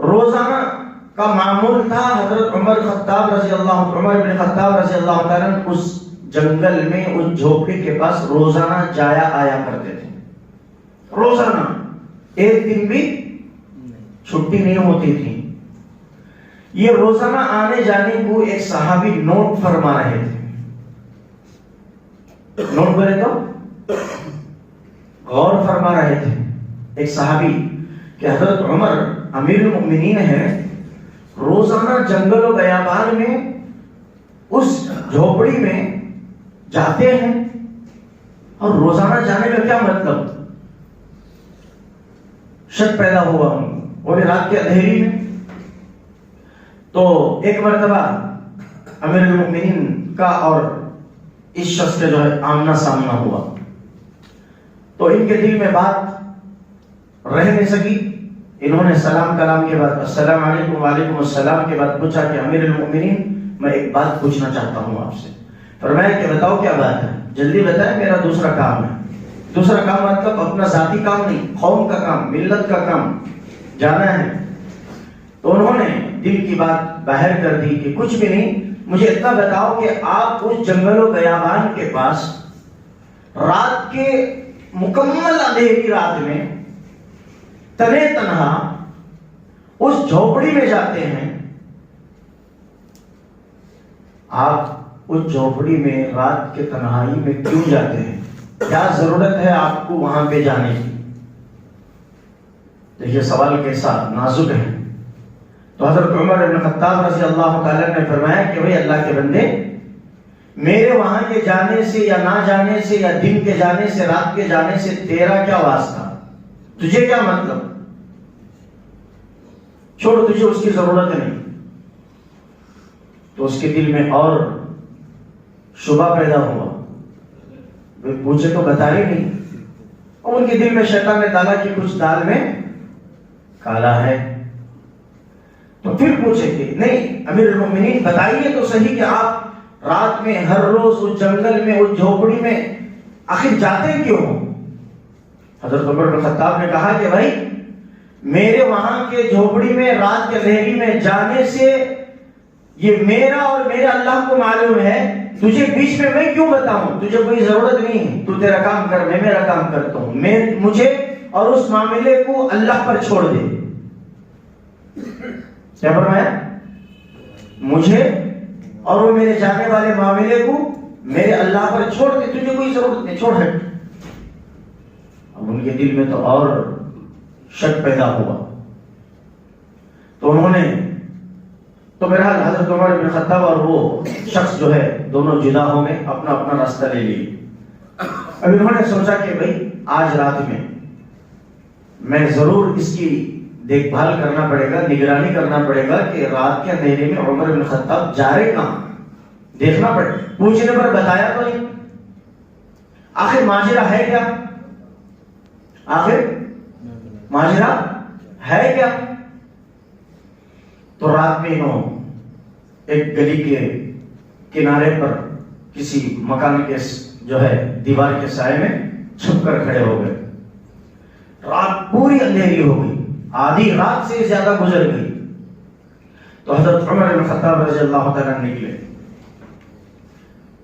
روزانہ کا معمول تھا حضرت عمر بن خطاب رضی اللہ تعالیٰ اس جنگل میں اس جھوپڑی کے پاس روزانہ جایا آیا کرتے تھے. روزانہ ایک دن بھی چھٹی نہیں ہوتی تھی. یہ روزانہ آنے جانے کو ایک صحابی نوٹ فرما رہے تھے. نوٹ کرے تو غور فرما رہے تھے ایک صحابی کہ حضرت عمر امیر المؤمنین ہے، روزانہ جنگل و بیابان میں اس جھوپڑی میں جاتے ہیں، اور روزانہ جانے کا کیا مطلب؟ شک پیدا ہوا وہ بھی رات کے اندھیری میں. تو ایک مرتبہ امیر المؤمنین کا اور اس شخص کے جو ہے آمنا سامنا ہوا، تو ان کے دل میں بات رہ نہیں سکی. انہوں نے سلام کلام کے بعد السلام علیکم وعلیکم السلام کے بعد پوچھا کہ امیر المؤمنین میں ایک بات پوچھنا چاہتا ہوں آپ سے. فرمایا کہ بتاؤ کیا بات ہے، جلدی بتائیں، میرا دوسرا کام ہے. دوسرا کام مطلب اپنا ذاتی کام نہیں، قوم کا کام، ملت کا کام جانا ہے. تو انہوں نے دل کی بات باہر کر دی کہ کچھ بھی نہیں، مجھے اتنا بتاؤ کہ آپ اس جنگل و بیابان کے پاس رات کے مکمل اندھیری رات میں تنے تنہا اس جھوپڑی میں جاتے ہیں، آپ اس جھوپڑی میں رات کے تنہائی میں کیوں جاتے ہیں؟ کیا ضرورت ہے آپ کو وہاں پہ جانے کی؟ دیکھیے سوال کیسا نازک ہے. تو حضرت عمر بن خطاب رضی اللہ تعالیٰ نے فرمایا کہ بھئی اللہ کے بندے، میرے وہاں کے جانے سے یا نہ جانے سے یا دن کے جانے سے رات کے جانے سے تیرا کیا واسطہ؟ تجھے کیا مطلب؟ چھوڑ، تجھے اس کی ضرورت نہیں. تو اس کے دل میں اور شبہ پیدا ہوا. پوچھے تو بتا ہی نہیں. اور ان کے دل میں شیطان نے ڈالا کہ کچھ دال میں کالا ہے. تو پھر پوچھے کہ نہیں امیر المؤمنین بتائیے تو صحیح کہ آپ رات میں ہر روز اس جنگل میں اس جھوپڑی میں آخر جاتے کیوں؟ حضرت عمر بن خطاب نے کہا کہ بھائی میرے وہاں کے جھوپڑی میں رات کے اندھیری میں جانے سے یہ میرا اور میرے اللہ کو معلوم ہے، تجھے بیچ میں کیوں بتاؤں؟ تجھے کوئی ضرورت نہیں، تو تیرا کام کر، میں میرا کام کرتا ہوں. مجھے اور اس معاملے کو اللہ پر چھوڑ دے. کیا فرمایا؟ مجھے اور وہ میرے جانے والے معاملے کو میرے اللہ پر چھوڑ دے، تجھے کوئی ضرورت نہیں، چھوڑ ہٹ. اب ان کے دل میں تو اور شک پیدا ہوا. تو انہوں نے تو بہرحال حضرت عمر بن خطاب اور وہ شخص جو ہے دونوں جدا ہو گئے، اپنا اپنا راستہ لے لیے. اب انہوں نے سوچا کہ بھائی آج رات میں ضرور اس کی دیکھ بھال کرنا پڑے گا، نگرانی کرنا پڑے گا کہ رات کے اندھیرے میں عمر بن خطاب جا رہے کہاں، دیکھنا پڑے. پوچھنے پر بتایا تو نہیں، آخر ماجرا ہے کیا؟ آخر ماجرا ہے کیا؟ تو رات میں انہوں ایک گلی کے کنارے پر کسی مکان کے جو ہے دیوار کے سائے میں چھپ کر کھڑے ہو گئے. رات پوری اندھیری ہو گئی، آدھی رات سے زیادہ گزر گئی. تو حضرت عمر بن خطاب رضی اللہ تعالیٰ نکلے،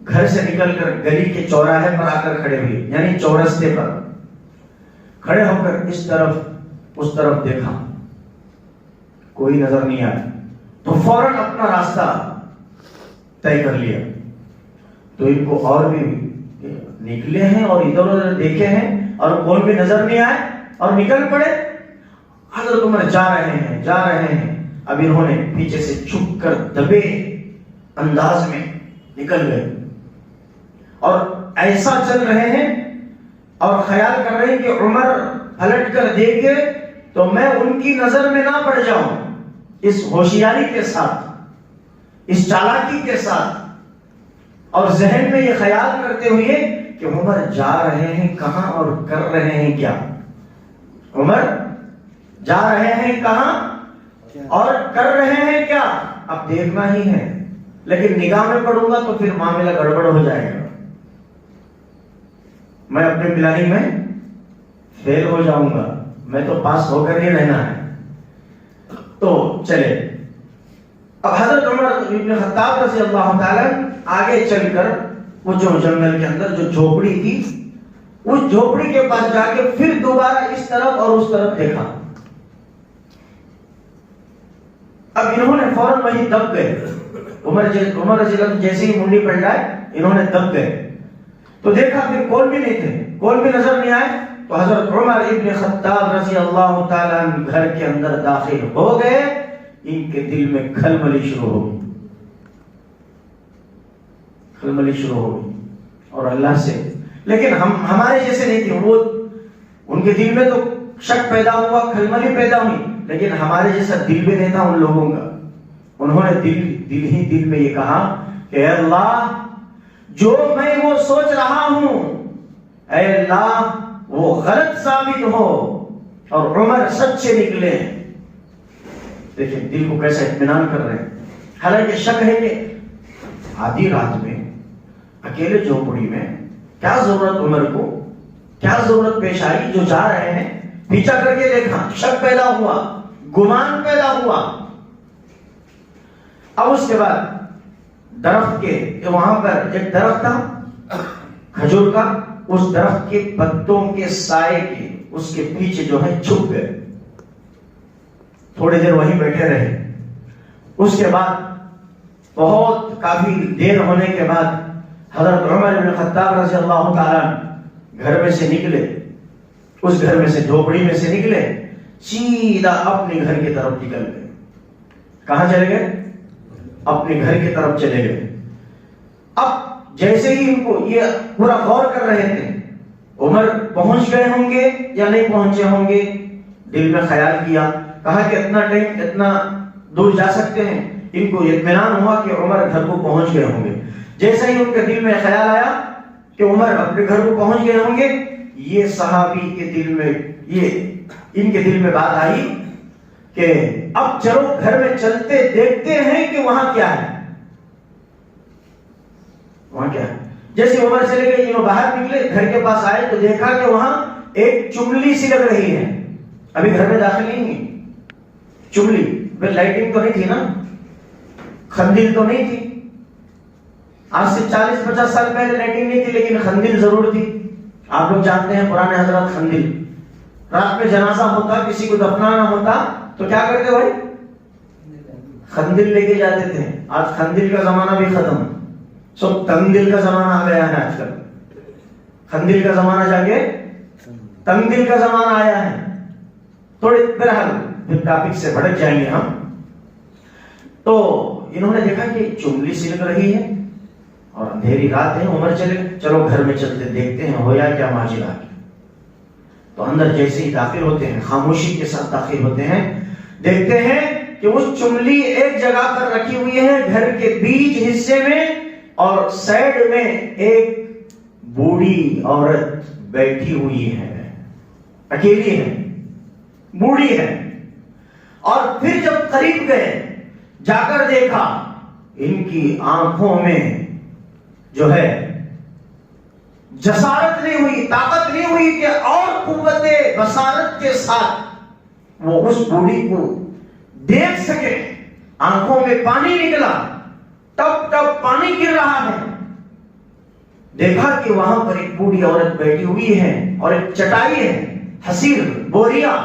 گھر سے نکل کر گلی کے چوراہے پر آ کر کھڑے ہوئے، یعنی چورستے پر کھڑے ہو کر اس طرف اس طرف دیکھا، کوئی نظر نہیں آیا. تو فوراً اپنا راستہ طے کر لیا. تو ان کو اور بھی نکلے ہیں اور ادھر ادھر دیکھے ہیں اور کوئی بھی نظر نہیں آئے اور نکل پڑے. حضرت عمر جا رہے ہیں. اب انہوں نے پیچھے سے چھپ کر دبے انداز میں نکل گئے اور ایسا چل رہے ہیں اور خیال کر رہے ہیں کہ عمر پلٹ کر دیکھے تو میں ان کی نظر میں نہ پڑ جاؤں. اس ہوشیاری کے ساتھ، اس چالاکی کے ساتھ، اور ذہن میں یہ خیال کرتے ہوئے کہ عمر جا رہے ہیں کہاں اور کر رہے ہیں کیا. عمر جا رہے ہیں کہاں اور کر رہے ہیں کیا، اب دیکھنا ہی ہے. لیکن نگاہ میں پڑوں گا تو پھر معاملہ گڑبڑ ہو جائے گا، میں اپنے پلاننگ میں فیل ہو جاؤں گا. میں تو پاس ہو کر ہی رہنا ہے. تو چلے. اب حضرت عمر ابن خطاب رضی اللہ تعالیٰ آگے چل کر وہ جو جنگل کے اندر جو جھوپڑی تھی اس جھوپڑی کے پاس جا کے پھر دوبارہ اس طرف اور اس طرف دیکھا. اب انہوں نے فوراً وہی دب گئے. عمر رضی اللہ جیسے ہی منڈی پلٹائے انہوں نے دب گئے. تو دیکھا پھر کول بھی نہیں تھے, کول بھی نظر نہیں آئے. تو حضرت عمر ابن خطاب رضی اللہ تعالیٰ گھر کے اندر داخل ہو گئے. ان کے دل میں کھلبلی شروع ہو گئی, کھلبلی شروع ہو گئی اور اللہ سے. لیکن ہمارے جیسے نہیں تھے وہ, ان کے دل میں تو شک پیدا ہوا, کھلبلی پیدا ہوئی, لیکن ہمارے جیسا دل بھی نہیں تھا ان لوگوں کا. انہوں نے دل میں یہ کہا کہ اے اللہ, جو میں وہ سوچ رہا ہوں اے اللہ وہ غلط ثابت ہو اور عمر سچے نکلے. دیکھیں دل کو کیسا اطمینان کر رہے ہیں. حالانکہ شک ہے کہ آدھی رات میں اکیلے جھوپڑی میں کیا ضرورت, عمر کو کیا ضرورت پیش آئی. جو جا رہے ہیں پیچھا کر کے دیکھا, شک پیدا ہوا, گمان پیدا ہوا. اب اس کے بعد درخت کے وہاں پر ایک درخت تھا کھجور کا, اس درخت کے پتوں کے سائے کے اس کے پیچھے جو ہے چھپ گئے. تھوڑی دیر وہیں بیٹھے رہے. اس کے بعد بہت کافی دیر ہونے کے بعد حضرت عمر بن خطاب رضی اللہ تعالی گھر میں سے نکلے. اس گھر میں سے, جھوپڑی میں سے نکلے, سیدھا اپنے گھر کی طرف نکل گئے. کہاں چلے گئے؟ اپنے گھر کی طرف چلے گئے. اب جیسے ہی ان کو یہ پورا غور کر رہے تھے, عمر پہنچ گئے ہوں گے یا نہیں پہنچے ہوں گے. دل میں خیال کیا, کہا کہ اتنا ٹائم اتنا دور جا سکتے ہیں. ان کو اطمینان ہوا کہ عمر گھر کو پہنچ گئے ہوں گے. جیسے ہی ان کے دل میں خیال آیا کہ عمر اپنے گھر کو پہنچ گئے ہوں گے, یہ صحابی کے دل میں, یہ ان کے دل میں بات آئی کہ اب چلو گھر میں چلتے دیکھتے ہیں کہ وہاں کیا ہے, وہاں کیا ہے. جیسے عمر چلے گئے, انہوں باہر نکلے, گھر کے پاس آئے تو دیکھا کہ وہاں ایک چملی سی لگ رہی ہے. ابھی گھر میں داخل نہیں ہوئی. چملی, لائٹنگ تو نہیں تھی نا, خندل تو نہیں تھی. آج سے 40-50 سال پہلے لائٹنگ نہیں تھی, لیکن خندل ضرور تھی. آپ لوگ جانتے ہیں پرانے حضرات خندل. رات میں جنازہ ہوتا, کسی کو دفنانا ہوتا تو کیا کرتے بھائی؟ خندل لے کے جاتے تھے. آج خندل کا زمانہ بھی ختم, سب تنگدل کا زمانہ آ گیا ہے. آج کل خندل کا زمانہ جا کے تنگدل کا زمانہ آیا ہے. تھوڑے بہرحال پھر ٹاپک سے بھٹک جائیں گے ہم. تو انہوں نے دیکھا کہ چملی سی لگ رہی ہے اور اندھیری رات ہے. عمر چلے, چلو گھر میں چلتے دیکھتے ہیں ہو یا کیا ماجرا. تو اندر جیسے ہی داخل ہوتے ہیں, خاموشی کے ساتھ داخل ہوتے ہیں, دیکھتے ہیں کہ اس چملی ایک جگہ پر رکھی ہوئی ہے گھر کے بیچ حصے میں, اور سائڈ میں ایک بوڑھی عورت بیٹھی ہوئی ہے, اکیلی ہے, بوڑھی ہے. اور پھر جب قریب گئے, جا کر دیکھا ان کی آنکھوں میں جو ہے جسارت نہیں ہوئی, طاقت نہیں ہوئی کہ اور قوت بصارت کے ساتھ وہ اس بوڑھی کو دیکھ سکے. آنکھوں میں پانی نکلا, ٹپ ٹپ پانی گر رہا ہے. دیکھا کہ وہاں پر ایک بوڑھی عورت بیٹھی ہوئی ہے اور ایک چٹائی ہے, حسیر بوریا.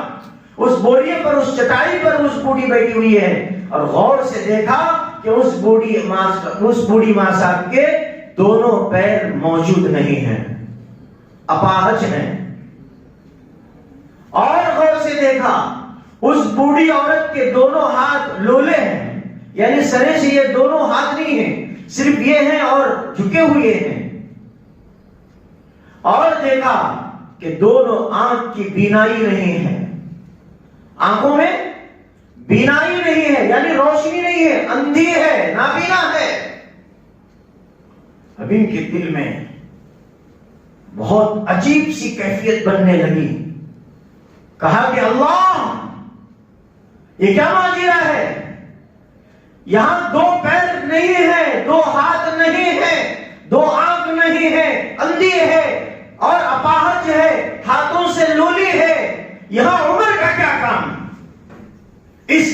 اس بوریے پر, اس چٹائی پر اس بوڑھی بیٹھی ہوئی ہے. اور غور سے دیکھا کہ اس بوڑھی ماں صاحب کے دونوں پیر موجود نہیں ہیں, اپاہج ہیں. اور غور سے دیکھا اس بوڑھی عورت کے دونوں ہاتھ لولے ہیں, یعنی سرے سے یہ دونوں ہاتھ نہیں ہیں, صرف یہ ہیں اور جھکے ہوئے ہیں. اور دیکھا کہ دونوں آنکھ کی بینائی نہیں ہے, آنکھوں میں بینائی نہیں ہے, یعنی روشنی نہیں ہے, اندھی ہے, نابینا ہے. اب ان کے دل میں بہت عجیب سی کیفیت بننے لگی. کہا کہ اللہ, یہ کیا ماجرا ہے؟ یہاں دو پیر نہیں ہے, دو ہاتھ نہیں ہے, دو آنکھ نہیں ہے, اندھی ہے اور اپاہج ہے, ہاتھوں سے لولی ہے. یہاں عمر کا کیا کام؟ اس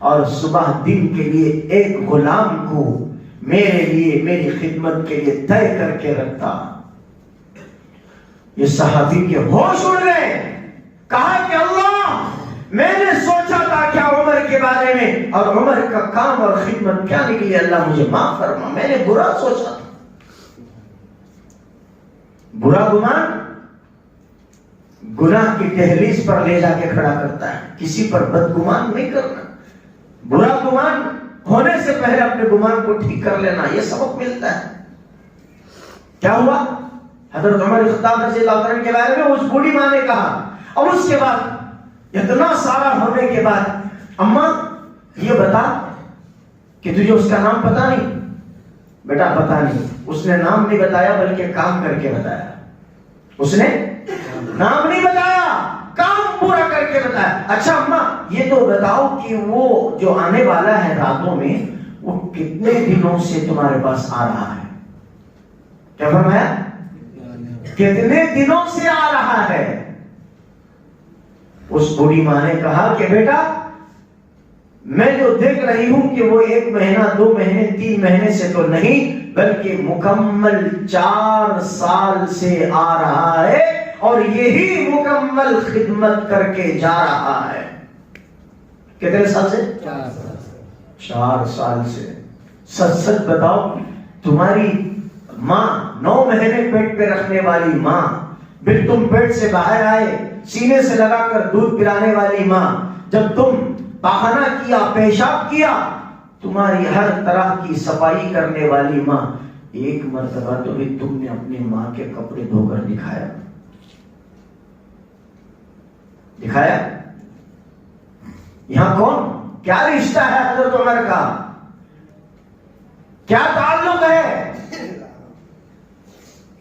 اور صبح دن کے لیے ایک غلام کو میرے لیے میری خدمت کے لیے طے کر کے رکھتا۔ یہ صحابی کے ہوش اڑ گئے، کہا کہ اللہ، میں نے سوچا تھا کیا عمر کے بارے میں، اور عمر کا کام اور خدمت کیا نکلی، اللہ مجھے معاف فرما، میں نے برا سوچا تھا۔ برا گمان گناہ کی دہلیز پر لے جا کے کھڑا کرتا ہے، کسی پر بدگمان نہیں کرنا، برا گمان ہونے سے پہلے اپنے گمان کو ٹھیک کر لینا، یہ سبق ملتا ہے۔ کیا ہوا؟ حضرت عمر خطاب رضی اللہ عنہ کے بارے میں اس بوڑھی ماں نے کہا، اور اس کے بعد اتنا سارا ہونے کے بعد، اماں یہ بتا کہ تجھے اس کا نام پتا نہیں؟ بیٹا پتا نہیں۔ اس نے نام نہیں بتایا بلکہ کام کر کے بتایا، اس نے نام نہیں بتایا، کام پورا کر کے بتایا۔ اچھا اماں یہ تو بتاؤ کہ وہ جو آنے والا ہے راتوں میں، وہ کتنے دنوں سے تمہارے پاس آ رہا ہے؟ کیا فرمایا؟ کتنے دنوں سے آ رہا ہے؟ اس بوڑھی ماں نے کہا کہ بیٹا میں جو دیکھ رہی ہوں کہ وہ 1 مہینہ 2 مہینے 3 مہینے سے تو نہیں، بلکہ مکمل 4 سال سے آ رہا ہے، اور یہی مکمل خدمت کر کے جا رہا ہے۔ کتنے سال سے؟ 4 سال سے۔ سچ سچ بتاؤ، تمہاری ماں 9 مہینے پیٹ پہ رکھنے والی ماں، پھر تم پیٹ سے باہر آئے، سینے سے لگا کر دودھ پلانے والی ماں، جب تم پاخانہ کیا، پیشاب کیا، تمہاری ہر طرح کی صفائی کرنے والی ماں، ایک مرتبہ تو بھی تم نے اپنی ماں کے کپڑے دھو کر دکھایا؟ دکھایا؟ یہاں کون؟ کیا رشتہ ہے حضرت عمر کا؟ کیا تعلق ہے؟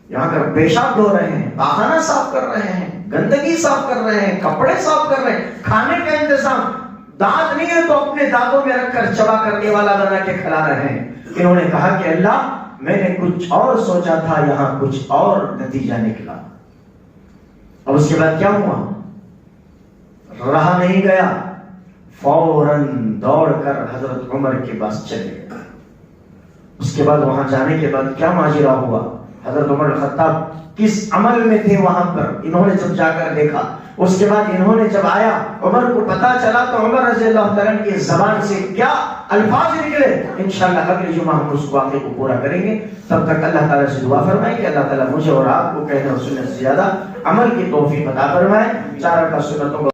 یہاں کر پیشاب دھو رہے ہیں، پاخانہ صاف کر رہے ہیں، گندگی صاف کر رہے ہیں، کپڑے صاف کر رہے ہیں، کھانے کا انتظام، دانت نہیں ہے تو اپنے دانتوں میں رکھ کر چبا کرنے والا بنا کے کھلا رہے ہیں۔ انہوں نے کہا کہ اللہ میں نے کچھ اور سوچا تھا، یہاں کچھ اور نتیجہ نکلا۔ اور اس کے بعد کیا ہوا؟ رہا نہیں گیا، فوراً دوڑ کر حضرت عمر کے پاس چلے گئے۔ اس کے بعد وہاں جانے کے بعد کیا ماجرا ہوا، حضرت عمر خطاب کس عمل میں تھے وہاں پر، انہوں نے جب جا کر دیکھا، اس کے بعد انہوں نے جب آیا، عمر کو پتا چلا، تو عمر رضی اللہ تعالیٰ کی زبان سے کیا الفاظ نکلے، انشاءاللہ اگلے جمعہ ہم اس واقعے کو پورا کریں گے۔ تب تک اللہ تعالیٰ سے دعا فرمائیں کہ اللہ تعالیٰ مجھے اور آپ کو کہنے اور سننے سے زیادہ عمل کی توفیق عطا فرمائے، چار رکعت سنتوں کو